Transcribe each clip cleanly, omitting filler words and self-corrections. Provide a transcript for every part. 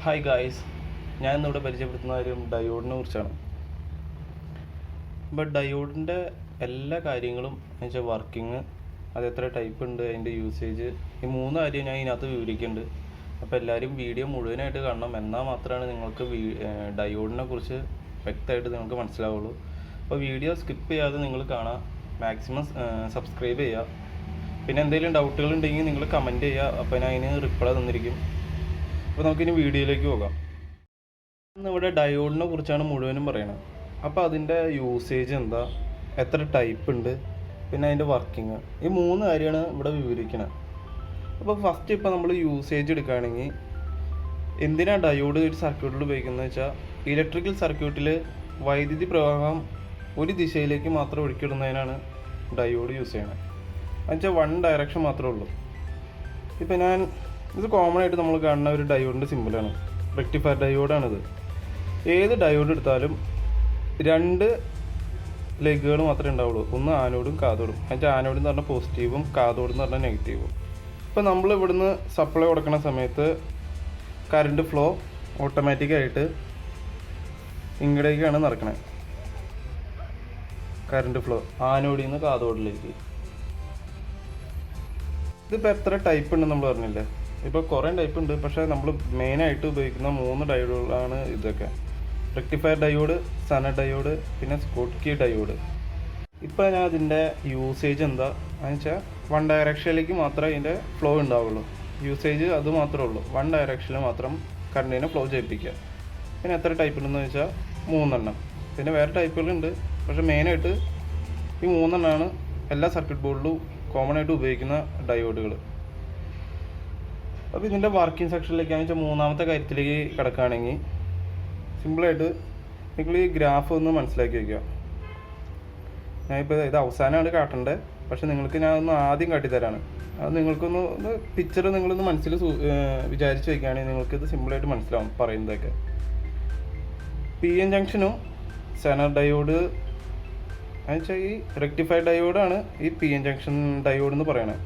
Hi guys, ഞാൻ ഇന്നിവിടെ പരിചയപ്പെടുത്തുന്ന കാര്യം ഡയോഡിനെ കുറിച്ചാണ്. അപ്പോൾ ഡയോഡിൻ്റെ എല്ലാ കാര്യങ്ങളും എന്നുവെച്ചാൽ വർക്കിംഗ്, അത് എത്ര ടൈപ്പ് ഉണ്ട്, അതിൻ്റെ യൂസേജ്, ഈ മൂന്ന് കാര്യം ഞാൻ ഇതിനകത്ത് വിവരിക്കുന്നുണ്ട്. അപ്പോൾ എല്ലാവരും വീഡിയോ മുഴുവനായിട്ട് കാണണം, എന്നാൽ മാത്രമാണ് നിങ്ങൾക്ക് ഡയോഡിനെ കുറിച്ച് വ്യക്തമായിട്ട് നിങ്ങൾക്ക് മനസ്സിലാവുള്ളൂ. അപ്പോൾ വീഡിയോ സ്കിപ്പ് ചെയ്യാതെ നിങ്ങൾ കാണാം, മാക്സിമം സബ്സ്ക്രൈബ് ചെയ്യുക. പിന്നെ എന്തെങ്കിലും ഡൗട്ടുകൾ ഉണ്ടെങ്കിൽ നിങ്ങൾ കമൻറ്റ് ചെയ്യുക, അപ്പോൾ ഞാൻ അതിന് റിപ്ലൈ തന്നിരിക്കും. അപ്പോൾ നമുക്കിനി വീഡിയോയിലേക്ക് പോകാം. ഇന്നിവിടെ ഡയോഡിനെ കുറിച്ചാണ് മുഴുവനും പറയുന്നത്. അപ്പോൾ അതിൻ്റെ യൂസേജ് എന്താ, എത്ര ടൈപ്പ് ഉണ്ട്, പിന്നെ അതിൻ്റെ വർക്കിംഗ്, ഈ മൂന്ന് കാര്യമാണ് ഇവിടെ വിവരിക്കുന്നത്. അപ്പോൾ ഫസ്റ്റ് ഇപ്പോൾ നമ്മൾ യൂസേജ് എടുക്കുകയാണെങ്കിൽ എന്തിനാണ് ഡയോഡ് ഒരു സർക്യൂട്ടിൽ ഉപയോഗിക്കുന്നത് വെച്ചാൽ, ഇലക്ട്രിക്കൽ സർക്യൂട്ടിൽ വൈദ്യുതി പ്രവാഹം ഒരു ദിശയിലേക്ക് മാത്രം ഒഴുക്കിയിടുന്നതിനാണ് ഡയോഡ് യൂസ് ചെയ്യണത്. എന്നുവെച്ചാൽ വൺ ഡയറക്ഷൻ മാത്രമേ ഉള്ളൂ. ഇപ്പോൾ ഇത് കോമൺ ആയിട്ട് നമ്മൾ കാണുന്ന ഒരു ഡയോഡിൻ്റെ സിമ്പിളാണ്, റെക്ടിഫയർ ഡയോഡാണിത്. ഏത് ഡയോഡ് എടുത്താലും രണ്ട് ലെഗുകൾ മാത്രമേ ഉണ്ടാവുള്ളൂ, ഒന്ന് ആനോഡും കാഥോഡും. എന്നുവെച്ചാൽ ആനോഡ് എന്ന് പറഞ്ഞാൽ പോസിറ്റീവും, കാഥോഡ് എന്ന് പറഞ്ഞാൽ നെഗറ്റീവും. ഇപ്പോൾ നമ്മൾ ഇവിടുന്ന് സപ്ലൈ കൊടുക്കുന്ന സമയത്ത് കറണ്ട് ഫ്ലോ ഓട്ടോമാറ്റിക്കായിട്ട് ഇങ്ങടേക്കാണ് നടക്കണത്. കറണ്ട് ഫ്ലോ ആനോഡിൽ നിന്ന് കാഥോഡിലേക്ക്. ഇതിപ്പോൾ എത്ര ടൈപ്പ് ഉണ്ടെന്ന് നമ്മൾ പറഞ്ഞില്ലേ. ഇപ്പോൾ കുറേ ടൈപ്പ് ഉണ്ട്, പക്ഷേ നമ്മൾ മെയിനായിട്ട് ഉപയോഗിക്കുന്ന 3 ഡയോഡുകളാണ് ഇതൊക്കെ: റെക്ടിഫയർ ഡയോഡ്, സന ഡയോഡ്, പിന്നെ സ്കോട്ട്കി ഡയോഡ്. ഇപ്പോൾ ഞാൻ അതിൻ്റെ യൂസേജ് എന്താ എന്ന് വെച്ചാൽ, വൺ ഡയറക്ഷനിലേക്ക് മാത്രമേ ഇതിൻ്റെ ഫ്ലോ ഉണ്ടാവുള്ളൂ. യൂസേജ് അത് മാത്രമേ ഉള്ളൂ, വൺ ഡയറക്ഷനിൽ മാത്രം കറണ്ടിനെ ഫ്ലോ ചെയ്യിപ്പിക്കുക. പിന്നെ എത്ര ടൈപ്പ് ഉണ്ടെന്ന് വെച്ചാൽ 3 പിന്നെ വേറെ ടൈപ്പുകളുണ്ട്, പക്ഷേ മെയിനായിട്ട് ഈ 3 എല്ലാ സർക്യൂട്ട് ബോർഡിലും കോമൺ ആയിട്ട് ഉപയോഗിക്കുന്ന ഡയോഡുകൾ. അപ്പോൾ ഇതിൻ്റെ വർക്കിംഗ് സെക്ഷനിലേക്കാണെന്ന് വെച്ചാൽ മൂന്നാമത്തെ കാര്യത്തിലേക്ക് കിടക്കുകയാണെങ്കിൽ, സിമ്പിളായിട്ട് നിങ്ങൾ ഈ ഗ്രാഫ് ഒന്ന് മനസ്സിലാക്കി വയ്ക്കുക. ഞാനിപ്പോൾ ഇത് അവസാനമാണ് കാട്ടേണ്ടത്, പക്ഷെ നിങ്ങൾക്ക് ഞാനൊന്ന് ആദ്യം കാട്ടിത്തരാണ്. അത് നിങ്ങൾക്കൊന്ന് പിക്ചർ നിങ്ങളൊന്ന് മനസ്സിൽ വിചാരിച്ച് വയ്ക്കുകയാണെങ്കിൽ നിങ്ങൾക്കിത് സിമ്പിളായിട്ട് മനസ്സിലാവും പറയുന്നതൊക്കെ. PN ജംഗ്ഷനും സെനർ ഡയോഡ് എന്നുവെച്ചാൽ ഈ റെക്ടിഫൈഡ് ഡയോഡാണ് ഈ PN ജംഗ്ഷൻ ഡയോഡ് എന്ന് പറയണത്.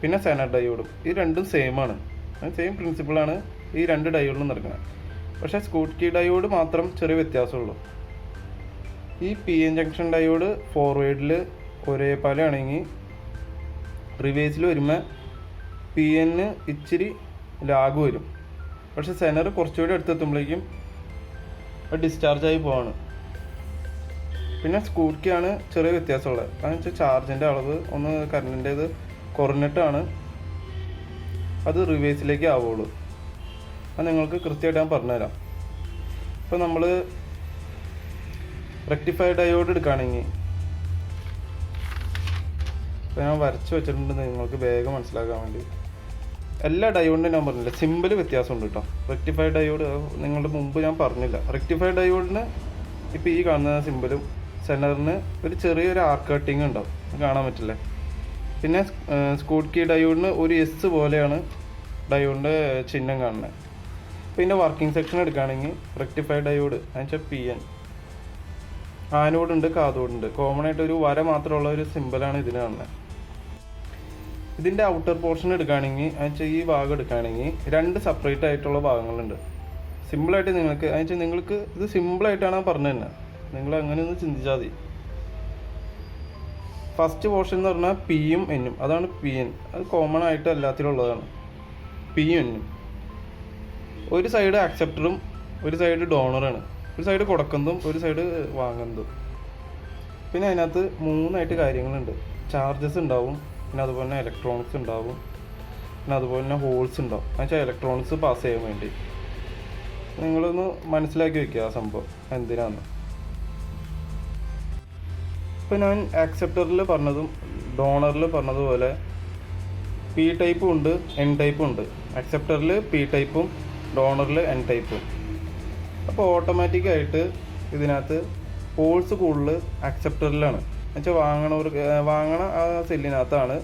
പിന്നെ സെനർ ഡയോഡും, ഈ രണ്ടും സെയിമാണ്, സെയിം പ്രിൻസിപ്പിളാണ് ഈ 2 ഡയോഡിലും നടക്കുന്നത്. പക്ഷേ സ്കോട്ട്കി ഡയോഡ് മാത്രം ചെറിയ വ്യത്യാസമുള്ളൂ. ഈ PN ജംഗ്ഷൻ ഡയോഡ് ഫോർവേഡിൽ ഒരേപോലെ ആണെങ്കിൽ റിവേഴ്സിൽ വരുമ്പോൾ PN ഇച്ചിരി ലാഗ് വരും. പക്ഷേ സെനർ കുറച്ചുകൂടി അടുത്തെത്തുമ്പോഴേക്കും ഡിസ്ചാർജായി പോവാണ്. പിന്നെ സ്കോട്ട്കിയാണ് ചെറിയ വ്യത്യാസമുള്ളത്. അതെന്ന് വെച്ചാൽ ചാർജിൻ്റെ അളവ് ഒന്ന് കറണ്ടിൻ്റേത് കുറഞ്ഞിട്ടാണ് അത് റിവേഴ്സിലേക്ക് ആവുള്ളൂ. അത് നിങ്ങൾക്ക് കൃത്യമായിട്ട് ഞാൻ പറഞ്ഞുതരാം. ഇപ്പോൾ നമ്മൾ റെക്ടിഫയർ ഡയോഡ് എടുക്കുകയാണെങ്കിൽ, ഇപ്പോൾ ഞാൻ വരച്ച് വെച്ചിട്ടുണ്ട് നിങ്ങൾക്ക് വേഗം മനസ്സിലാക്കാൻ വേണ്ടി. എല്ലാ ഡയോഡിൻ്റെ ഞാൻ പറഞ്ഞില്ല, സിമ്പിൾ വ്യത്യാസമുണ്ട് കേട്ടോ. റെക്ടിഫയർ ഡയോഡ് നിങ്ങളുടെ മുമ്പ് ഞാൻ പറഞ്ഞില്ല. റെക്ടിഫയർ ഡയോഡിന് ഇപ്പോൾ ഈ കാണുന്ന സിമ്പിളും സെനറിന് ഒരു ചെറിയൊരു ആർക്ക് കട്ടിങ് ഉണ്ടാവും, കാണാൻ പറ്റില്ലേ. പിന്നെ സ്കോട്ട്കി ഡയോഡിന് ഒരു S പോലെയാണ് ഡയോഡിൻ്റെ ചിഹ്നം കാണുന്നത്. പിന്നെ വർക്കിംഗ് സെക്ഷൻ എടുക്കുകയാണെങ്കിൽ റെക്ടിഫയർ ഡയോഡ് എന്നുവെച്ചാൽ PN, ആനോഡുണ്ട്, കാഥോഡുണ്ട്. കോമൺ ആയിട്ട് ഒരു വര മാത്രമുള്ള ഒരു സിമ്പിളാണ് ഇതിന് കാണുന്നത്. ഇതിൻ്റെ ഔട്ടർ പോർഷൻ എടുക്കുകയാണെങ്കിൽ എന്നുവെച്ചാൽ ഈ ഭാഗം എടുക്കുകയാണെങ്കിൽ 2 സെപ്പറേറ്റ് ആയിട്ടുള്ള ഭാഗങ്ങളുണ്ട്. സിമ്പിളായിട്ട് നിങ്ങൾക്ക് ഇത് സിമ്പിളായിട്ടാണ് പറഞ്ഞു തന്നെ, നിങ്ങൾ അങ്ങനെ ഒന്ന് ചിന്തിച്ചാൽ മതി. ഫസ്റ്റ് പോർഷൻ എന്ന് പറഞ്ഞാൽ Pയും Nഉം, അതാണ് PN. അത് കോമൺ ആയിട്ട് എല്ലാത്തിലും ഉള്ളതാണ്, Pയും Nഉം. ഒരു സൈഡ് ആക്സെപ്റ്ററും ഒരു സൈഡ് ഡോണറാണ്. ഒരു സൈഡ് കൊടുക്കുന്നതും ഒരു സൈഡ് വാങ്ങുന്നതും. പിന്നെ അതിനകത്ത് 3 കാര്യങ്ങളുണ്ട്. ചാർജസ് ഉണ്ടാവും, പിന്നെ അതുപോലെ തന്നെ ഇലക്ട്രോണിക്സ് ഉണ്ടാവും, പിന്നെ അതുപോലെ തന്നെ ഹോൾസ് ഉണ്ടാവും. എന്നുവെച്ചാൽ ഇലക്ട്രോണിക്സ് പാസ് ചെയ്യാൻ വേണ്ടി. നിങ്ങളൊന്ന് മനസ്സിലാക്കി വയ്ക്കുക ആ സംഭവം എന്തിനാന്ന്. ഇപ്പോൾ ഞാൻ ആക്സെപ്റ്ററിൽ പറഞ്ഞതും ഡോണറിൽ പറഞ്ഞതുപോലെ P ടൈപ്പും ഉണ്ട്, N ടൈപ്പും ഉണ്ട്. ആക്സെപ്റ്ററിൽ P ടൈപ്പും ഡോണറിൽ N ടൈപ്പും. അപ്പോൾ ഓട്ടോമാറ്റിക്കായിട്ട് ഇതിനകത്ത് ഹോൾസ് കൂടുതൽ ആക്സെപ്റ്ററിലാണ്. എന്നുവെച്ചാൽ വാങ്ങണ ആ സെല്ലിനകത്താണ്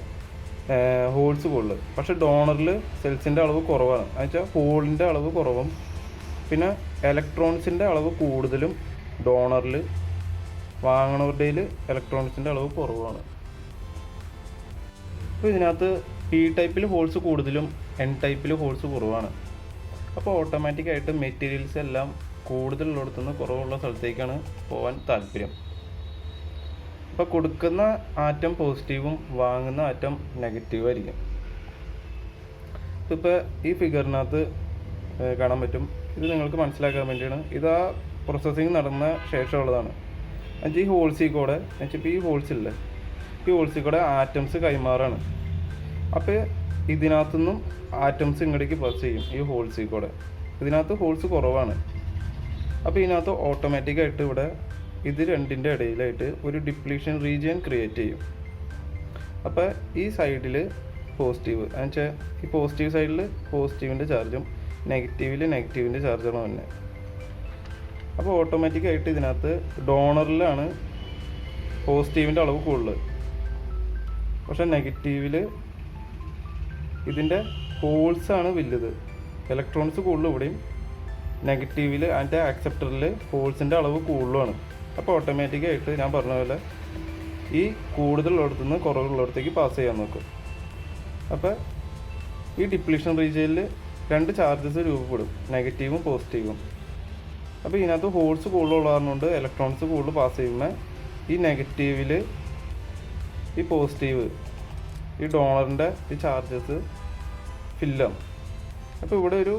ഹോൾസ് കൂടുതൽ. പക്ഷേ ഡോണറിൽ സെൽസിൻ്റെ അളവ് കുറവാണ്. എന്നുവെച്ചാൽ ഹോളിൻ്റെ അളവ് കുറവും പിന്നെ ഇലക്ട്രോണിക്സിൻ്റെ അളവ് കൂടുതലും ഡോണറിൽ, വാങ്ങണവരുടെയിൽ ഇലക്ട്രോണിക്സിൻ്റെ അളവ് കുറവാണ്. അപ്പോൾ ഇതിനകത്ത് P ടൈപ്പിൽ ഹോൾസ് കൂടുതലും N ടൈപ്പിൽ ഹോൾസ് കുറവാണ്. അപ്പോൾ ഓട്ടോമാറ്റിക്കായിട്ട് മെറ്റീരിയൽസ് എല്ലാം കൂടുതലുള്ളിടത്തുനിന്ന് കുറവുള്ള സ്ഥലത്തേക്കാണ് പോകാൻ താല്പര്യം. അപ്പോൾ കൊടുക്കുന്ന ആറ്റം പോസിറ്റീവും വാങ്ങുന്ന ആറ്റം നെഗറ്റീവും ആയിരിക്കും. ഇപ്പോൾ ഈ ഫിഗറിനകത്ത് കാണാൻ പറ്റും. ഇത് നിങ്ങൾക്ക് മനസ്സിലാക്കാൻ വേണ്ടിയാണ്. ഇത് ആ പ്രോസസ്സിങ് നടന്ന ശേഷമുള്ളതാണ്. എന്നുവെച്ചാൽ ഈ ഹോൾസിൽ കൂടെ ഇപ്പോൾ ഈ ഹോൾസില്ലേ, ഈ ഹോൾസിൽ കൂടെ ആറ്റംസ് കൈമാറാണ്. അപ്പോൾ ഇതിനകത്തുനിന്നും ആറ്റംസ് ഇങ്ങോട്ടേക്ക് പാസ് ചെയ്യും ഈ ഹോൾസിൽ കൂടെ. ഇതിനകത്ത് ഹോൾസ് കുറവാണ്. അപ്പോൾ ഇതിനകത്ത് ഓട്ടോമാറ്റിക്കായിട്ട് ഇവിടെ ഇത് രണ്ടിൻ്റെ ഇടയിലായിട്ട് ഒരു ഡിപ്ലീഷൻ റീജിയൻ ക്രിയേറ്റ് ചെയ്യും. അപ്പോൾ ഈ സൈഡിൽ പോസിറ്റീവ്, എന്നുവെച്ചാൽ ഈ പോസിറ്റീവ് സൈഡിൽ പോസിറ്റീവിൻ്റെ ചാർജും നെഗറ്റീവിൻ്റെ ചാർജാണ് തന്നെ. അപ്പോൾ ഓട്ടോമാറ്റിക്കായിട്ട് ഇതിനകത്ത് ഡോണറിലാണ് പോസിറ്റീവിൻ്റെ അളവ് കൂടുതൽ, പക്ഷേ നെഗറ്റീവിൽ ഇതിൻ്റെ ഹോൾസാണ് വലുത്. ഇലക്ട്രോൺസ് കൂടുതൽ ഇവിടെയും, നെഗറ്റീവിൽ അതിൻ്റെ ആക്സെപ്റ്ററിൽ ഹോൾസിൻ്റെ അളവ് കൂടുതലുമാണ്. അപ്പോൾ ഓട്ടോമാറ്റിക്കായിട്ട് ഞാൻ പറഞ്ഞ പോലെ ഈ കൂടുതലുള്ളിടത്തു നിന്ന് കുറവുള്ളിടത്തേക്ക് പാസ് ചെയ്യാൻ നോക്കും. അപ്പോൾ ഈ ഡിപ്ലീഷൻ റീജിയനിൽ രണ്ട് ചാർജസ് രൂപപ്പെടും, നെഗറ്റീവും പോസിറ്റീവും. അപ്പോൾ ഇതിനകത്ത് ഹോൾസ് കൂടുതലുള്ളതുകൊണ്ട് ഇലക്ട്രോൺസ് കൂടുതൽ പാസ് ചെയ്യുമ്പോൾ ഈ നെഗറ്റീവിൽ ഈ പോസിറ്റീവ്, ഈ ഡോണറിൻ്റെ ഈ ചാർജസ് ഫില്ലാവും. അപ്പോൾ ഇവിടെ ഒരു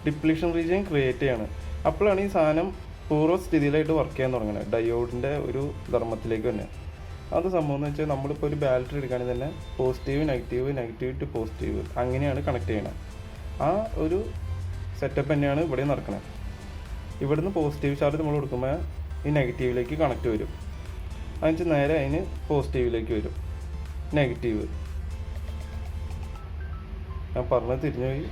ഡിപ്ലീഷൻ റീജിയൻ ക്രിയേറ്റ് ചെയ്യാണ്. അപ്പോഴാണ് ഈ സാധനം പൂർവ്വസ്ഥിതിയിലായിട്ട് വർക്ക് ചെയ്യാൻ തുടങ്ങുന്നത്, ഡയോഡിൻ്റെ ഒരു ധർമ്മത്തിലേക്ക് തന്നെ. അത് സംഭവം എന്ന് വെച്ചാൽ നമ്മളിപ്പോൾ ഒരു ബാറ്ററി എടുക്കുകയാണെങ്കിൽ തന്നെ പോസിറ്റീവ് നെഗറ്റീവ് ടു പോസിറ്റീവ് അങ്ങനെയാണ് കണക്ട് ചെയ്യണത്. ആ ഒരു സെറ്റപ്പ് തന്നെയാണ് ഇവിടെ നടക്കുന്നത്. ഇവിടുന്ന് പോസിറ്റീവ് ചാർജ് നമ്മൾ കൊടുക്കുമ്പോൾ ഈ നെഗറ്റീവിലേക്ക് കണക്ട് വരും. അതിന് നേരെ അതിന് പോസിറ്റീവിലേക്ക് വരും നെഗറ്റീവ്. ഞാൻ പറഞ്ഞത് തിരിഞ്ഞുപോയി.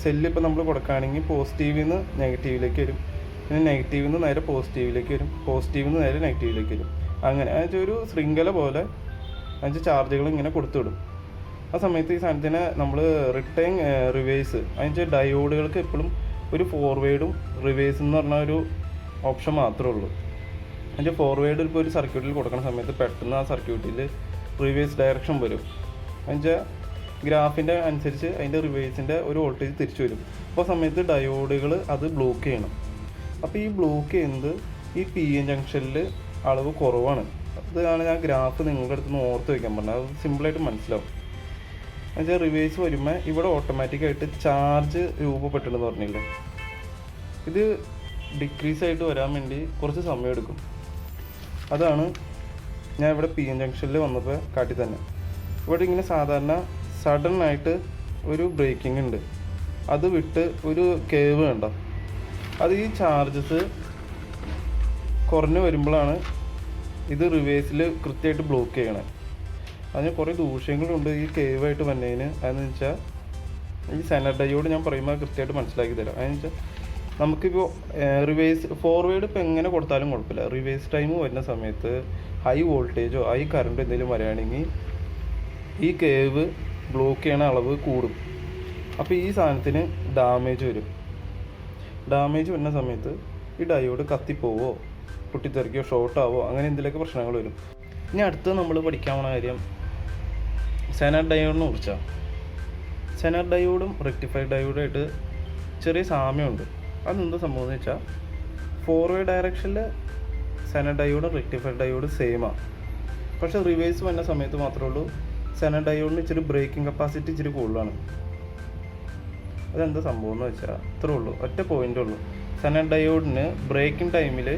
സെല്ല് ഇപ്പോൾ നമ്മൾ കൊടുക്കുകയാണെങ്കിൽ പോസിറ്റീവിൽ നിന്ന് നെഗറ്റീവിലേക്ക് വരും, പിന്നെ നെഗറ്റീവിൽ നിന്ന് നേരെ പോസിറ്റീവിലേക്ക് വരും, പോസിറ്റീവിൽ നിന്ന് നേരെ നെഗറ്റീവിലേക്ക് വരും. അങ്ങനെ അതിന് ഒരു ശൃംഖല പോലെ അതിന് ചാർജുകൾ ഇങ്ങനെ കൊടുത്തുവിടും. ആ സമയത്ത് ഈ സാധനത്തിന് നമ്മൾ റിട്ടേൺ റിവേഴ്സ്, അതിന് ഡയോഡുകൾക്ക് എപ്പോഴും ഒരു ഫോർവേഡും റിവേഴ്സ് എന്ന് പറഞ്ഞ ഒരു ഓപ്ഷൻ മാത്രമേ ഉള്ളൂ. അതിൻ്റെ ഫോർവേഡ് ഇപ്പോൾ ഒരു സർക്യൂട്ടിൽ കൊടുക്കുന്ന സമയത്ത് പെട്ടെന്ന് ആ സർക്യൂട്ടിൽ റിവേഴ്സ് ഡയറക്ഷൻ വരും. എന്നുവെച്ചാൽ ഗ്രാഫിൻ്റെ അനുസരിച്ച് അതിൻ്റെ റിവേഴ്സിൻ്റെ ഒരു വോൾട്ടേജ് തിരിച്ചു വരും. അപ്പോൾ ആ സമയത്ത് ഡയോഡുകൾ അത് ബ്ലോക്ക് ചെയ്യണം. അപ്പോൾ ഈ ബ്ലോക്ക് ചെയ്യുന്നത് ഈ പി എൻ ജംഗ്ഷനിൽ അളവ് കുറവാണ്. അതാണ് ഞാൻ ഗ്രാഫ് നിങ്ങളുടെ അടുത്ത് നിന്ന് ഓർത്ത് വയ്ക്കാൻ പറഞ്ഞത്. അത് സിമ്പിളായിട്ട് മനസ്സിലാവും. എന്നുവെച്ചാൽ റിവേഴ്സ് വരുമ്പോൾ ഇവിടെ ഓട്ടോമാറ്റിക്കായിട്ട് ചാർജ് രൂപപ്പെട്ടിട്ടുണ്ടെന്ന് പറഞ്ഞില്ലേ, ഇത് ഡിക്രീസ് ആയിട്ട് വരാൻ വേണ്ടി കുറച്ച് സമയം എടുക്കും. അതാണ് ഞാൻ ഇവിടെ പി എൻ ജംഗ്ഷനിൽ വന്നപ്പോൾ കാട്ടി തന്നെ. ഇവിടെ ഇങ്ങനെ സാധാരണ സഡൻ ആയിട്ട് ഒരു ബ്രേക്കിംഗ് ഉണ്ട്, അത് വിട്ട് ഒരു കേവ് കണ്ടോ, അത് ഈ ചാർജസ് കുറഞ്ഞു വരുമ്പോഴാണ് ഇത് റിവേഴ്സിൽ കൃത്യമായിട്ട് ബ്ലോക്ക് ചെയ്യണേ. അതിന് കുറേ ദൂഷ്യങ്ങളുണ്ട് ഈ കേവായിട്ട് വന്നതിന്. അതെന്ന് വെച്ചാൽ ഈ സെനർ ഡയോഡ് ഞാൻ പറയുമ്പോൾ കൃത്യമായിട്ട് മനസ്സിലാക്കി തരാം. അതെന്ന് വെച്ചാൽ നമുക്കിപ്പോൾ റിവേഴ്സ് ഫോർവേഡ് ഇപ്പോൾ എങ്ങനെ കൊടുത്താലും കുഴപ്പമില്ല, റിവേഴ്സ് ടൈം വരുന്ന സമയത്ത് ഹൈ വോൾട്ടേജോ ഹൈ കറണ്ട് എന്തെങ്കിലും വരികയാണെങ്കിൽ ഈ കേവ് ബ്ലോക്ക് ചെയ്യണ അളവ് കൂടും. അപ്പോൾ ഈ സാധനത്തിന് ഡാമേജ് വരും. ഡാമേജ് വരുന്ന സമയത്ത് ഈ ഡയോഡ് കത്തിപ്പോവോ പൊട്ടിത്തെറിക്കോ ഷോർട്ടാവോ അങ്ങനെ എന്തെങ്കിലുമൊക്കെ പ്രശ്നങ്ങൾ വരും. ഇനി അടുത്ത് നമ്മൾ പഠിക്കാൻ പോണ കാര്യം സെനർ ഡയോഡിനെ കുറിച്ചാണ്. സെനർ ഡയോഡും റെക്ടിഫൈഡ് ഡയോഡുമായിട്ട് ചെറിയ സാമ്യമുണ്ട്. അതെന്താ സംഭവം എന്ന് വെച്ചാൽ ഫോർവേഡ് ഡയറക്ഷനിൽ സെനർ ഡയോഡും റെക്ടിഫൈഡ് ഡയോഡും സെയിമാണ്. പക്ഷേ റിവേഴ്സ് വന്ന സമയത്ത് മാത്രമേ ഉള്ളൂ സെനർ ഡയോഡിന് ഇച്ചിരി ബ്രേക്കിംഗ് കപ്പാസിറ്റി ഇച്ചിരി കൂടുതലാണ്. അതെന്താ സംഭവം എന്ന് വെച്ചാൽ ഇത്രേ ഉള്ളൂ, ഒറ്റ പോയിൻ്റേ ഉള്ളൂ. സെനർ ഡയോഡിന് ബ്രേക്കിംഗ് ടൈമിൽ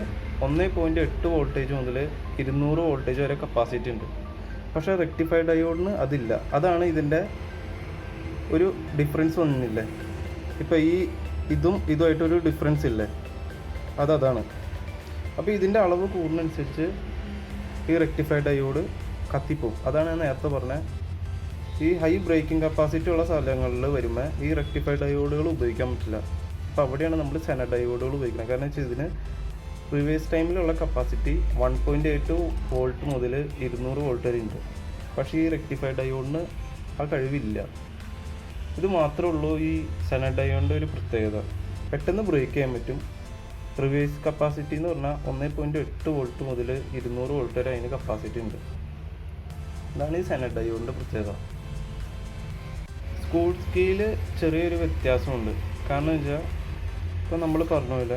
1.8 വോൾട്ടേജ് മുതൽ 200 വോൾട്ടേജ് വരെ കപ്പാസിറ്റി ഉണ്ട്. പക്ഷേ റെക്ടിഫൈഡ് ഡയോഡിന് അതില്ല. അതാണ് ഇതിൻ്റെ ഒരു ഡിഫറൻസ് വന്നില്ലേ. ഇപ്പോൾ ഈ ഇതുമായിട്ടൊരു ഡിഫറൻസ് ഇല്ലേ, അതാണ്. അപ്പോൾ ഇതിൻ്റെ അളവ് കൂടുന്നതനുസരിച്ച് ഈ റെക്ടിഫൈഡ് ഡയോഡ് കത്തിപ്പോവും. അതാണ് ഞാൻ നേരത്തെ പറഞ്ഞത്. ഈ ഹൈ ബ്രേക്കിംഗ് കപ്പാസിറ്റി ഉള്ള സ്ഥലങ്ങളിൽ വരുമ്പോൾ ഈ റെക്ടിഫൈഡ് ഡയോഡുകൾ ഉപയോഗിക്കാൻ പറ്റില്ല. അപ്പോൾ അവിടെയാണ് നമ്മൾ സെനർ ഡയോഡുകൾ ഉപയോഗിക്കുന്നത്. കാരണം വെച്ചാൽ ഇതിന് റിവേഴ്സ് ടൈമിലുള്ള കപ്പാസിറ്റി 1.8 വോൾട്ട് മുതൽ 200 വോൾട്ട് വരെ ഉണ്ട്. പക്ഷേ ഈ റെക്ടിഫൈഡ് ഡയോഡിന് ആ കഴിവില്ല. ഇത് മാത്രമേ ഉള്ളൂ ഈ സെനർ ഡയോഡിൻ്റെ ഒരു പ്രത്യേകത. പെട്ടെന്ന് ബ്രേക്ക് ചെയ്യാൻ പറ്റും. റിവേഴ്സ് കപ്പാസിറ്റി എന്ന് പറഞ്ഞാൽ 1.8 വോൾട്ട് മുതൽ 200 വോൾട്ട് വരെ അതിന് കപ്പാസിറ്റി ഉണ്ട്. അതാണ് ഈ സെനർ ഡയോഡിൻ്റെ പ്രത്യേകത. സ്കൂൾ സ്കെയിൽ ചെറിയൊരു വ്യത്യാസമുണ്ട്. കാരണം വെച്ചാൽ ഇപ്പം നമ്മൾ പറഞ്ഞില്ല,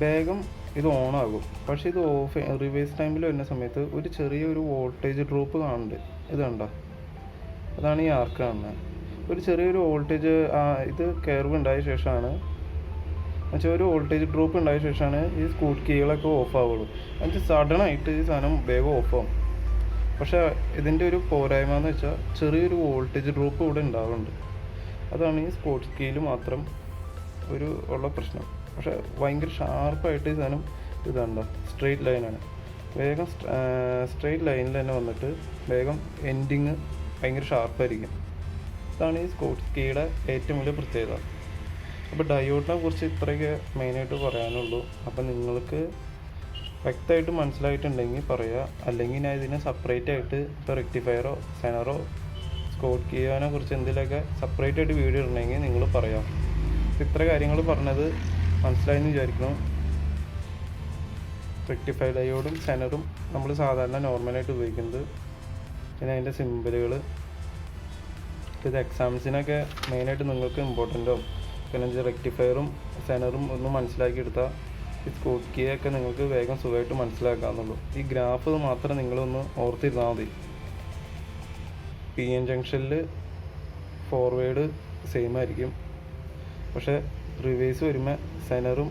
വേഗം ഇത് ഓണാകും. പക്ഷേ ഇത് ഓഫ് റിവേഴ്സ് ടൈമിൽ വരുന്ന സമയത്ത് ഒരു ചെറിയൊരു വോൾട്ടേജ് ഡ്രോപ്പ് കാണുന്നുണ്ട്. ഇത് കണ്ടോ, അതാണ് ഈ ആർക്ക് കാണുന്നത്. ഒരു ചെറിയൊരു വോൾട്ടേജ് ഇത് കർവ് ഉണ്ടായ ശേഷമാണ്, എന്നുവെച്ചാൽ ഒരു വോൾട്ടേജ് ഡ്രോപ്പ് ഉണ്ടായ ശേഷമാണ് ഈ സ്കൂട്ട് കീകളൊക്കെ ഓഫ് ആവുള്ളൂ. എന്നുവെച്ചാൽ സഡനായിട്ട് ഈ സാധനം വേഗം ഓഫാവും. പക്ഷേ ഇതിൻ്റെ ഒരു പോരായ്മ എന്ന് വെച്ചാൽ ചെറിയൊരു വോൾട്ടേജ് ഡ്രോപ്പ് ഇവിടെ ഉണ്ടാവുന്നുണ്ട്. അതാണ് ഈ സ്പോർട്സ് കീയിൽ മാത്രം ഉള്ള പ്രശ്നം. പക്ഷേ ഭയങ്കര ഷാർപ്പായിട്ട് ഈ സാധനം ഇതുണ്ടോ, സ്ട്രെയിറ്റ് ലൈനാണ്. വേഗം സ്ട്രെയിറ്റ് ലൈനിൽ തന്നെ വന്നിട്ട് വേഗം എൻഡിങ് ഭയങ്കര ഷാർപ്പായിരിക്കും. ഇതാണ് ഈ സ്പോർട്സ് കീയുടെ ഏറ്റവും വലിയ പ്രത്യേകത. അപ്പോൾ ഡയോഡിനെ കുറിച്ച് ഇത്രയൊക്കെ മെയിനായിട്ട് പറയാനുള്ളൂ. അപ്പം നിങ്ങൾക്ക് വ്യക്തമായിട്ട് മനസ്സിലായിട്ടുണ്ടെങ്കിൽ പറയുക, അല്ലെങ്കിൽ ഞാൻ ഇതിനെ സെപ്പറേറ്റ് ആയിട്ട് ഇപ്പോൾ റെക്ടിഫയറോ സെനറോ സ്കോട്ട് കീയോനെ കുറിച്ച് എന്തെങ്കിലുമൊക്കെ സെപ്പറേറ്റ് ആയിട്ട് വീഡിയോ ഇടണമെങ്കിൽ നിങ്ങൾ പറയാം. ഇത്ര കാര്യങ്ങൾ പറഞ്ഞത് മനസ്സിലായെന്ന് വിചാരിക്കണം. റെക്ടിഫൈ ഡയോഡും സെനറും നമ്മൾ സാധാരണ നോർമലായിട്ട് ഉപയോഗിക്കുന്നത്. പിന്നെ അതിൻ്റെ സിമ്പിളുകൾ, ഇത് എക്സാംസിനൊക്കെ മെയിനായിട്ട് നിങ്ങൾക്ക് ഇമ്പോർട്ടൻ്റ് ആവും. പിന്നെ റെക്ടിഫയറും സെനറും ഒന്ന് മനസ്സിലാക്കിയെടുത്താൽ ഈ സ്കോട്ട് കീയൊക്കെ നിങ്ങൾക്ക് വേഗം സുഖമായിട്ട് മനസ്സിലാക്കാമെന്നുള്ളൂ. ഈ ഗ്രാഫ് മാത്രം നിങ്ങളൊന്ന് ഓർത്തിരുന്നാൽ മതി. PN ജംഗ്ഷനിൽ ഫോർവേഡ് സെയിം ആയിരിക്കും, പക്ഷേ റിവേഴ്സ് വരുമ്പോൾ സെനറും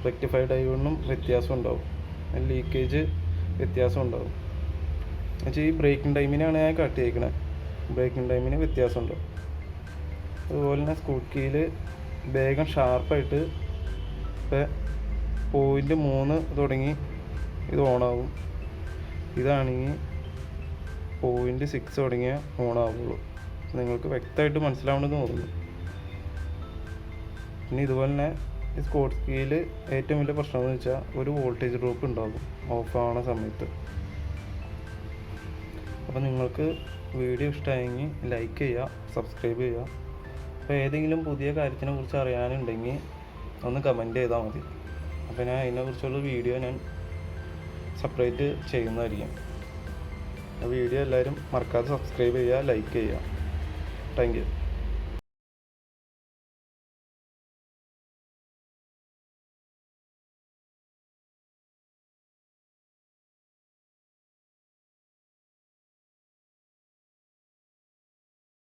റെക്ടിഫൈ ഡയോഡിനും വ്യത്യാസം ഉണ്ടാവും, ലീക്കേജ് വ്യത്യാസം ഉണ്ടാവും. എന്നുവെച്ചാൽ ഈ ബ്രേക്കിംഗ് ടൈമിനാണ് ഞാൻ കട്ട് ചെയ്യിക്കണത്, ബ്രേക്കിംഗ് ടൈമിന് വ്യത്യാസം ഉണ്ടാവും. അതുപോലെ തന്നെ സ്കൂട്ട് കീയിൽ വേഗം ഷാർപ്പായിട്ട് ഇപ്പോൾ 0.3 തുടങ്ങി ഇത് ഓണാവും. ഇതാണെങ്കിൽ 0.6 തുടങ്ങിയ ഓണാവുള്ളൂ. നിങ്ങൾക്ക് വ്യക്തമായിട്ട് മനസ്സിലാവണമെന്ന് തോന്നുന്നു. പിന്നെ ഇതുപോലെ തന്നെ ഈ സ്പോർട്സ് കീയിൽ ഏറ്റവും വലിയ പ്രശ്നം എന്ന് വെച്ചാൽ ഒരു വോൾട്ടേജ് ഡ്രോപ്പ് ഉണ്ടാകും ഓഫ് ആവുന്ന സമയത്ത്. അപ്പോൾ നിങ്ങൾക്ക് വീഡിയോ ഇഷ്ടമായെങ്കിൽ ലൈക്ക് ചെയ്യുക, സബ്സ്ക്രൈബ് ചെയ്യുക. അപ്പോൾ ഏതെങ്കിലും പുതിയ കാര്യത്തിനെ കുറിച്ച് അറിയാനുണ്ടെങ്കിൽ ഒന്ന് കമൻറ്റ് ചെയ്താൽ മതി. അപ്പോൾ ഞാൻ അതിനെക്കുറിച്ചുള്ള വീഡിയോ ഞാൻ സെപ്പറേറ്റ് ചെയ്യുന്നതായിരിക്കും. ആ വീഡിയോ എല്ലാവരും മറക്കാതെ സബ്സ്ക്രൈബ് ചെയ്യുക, ലൈക്ക് ചെയ്യുക. Thank you.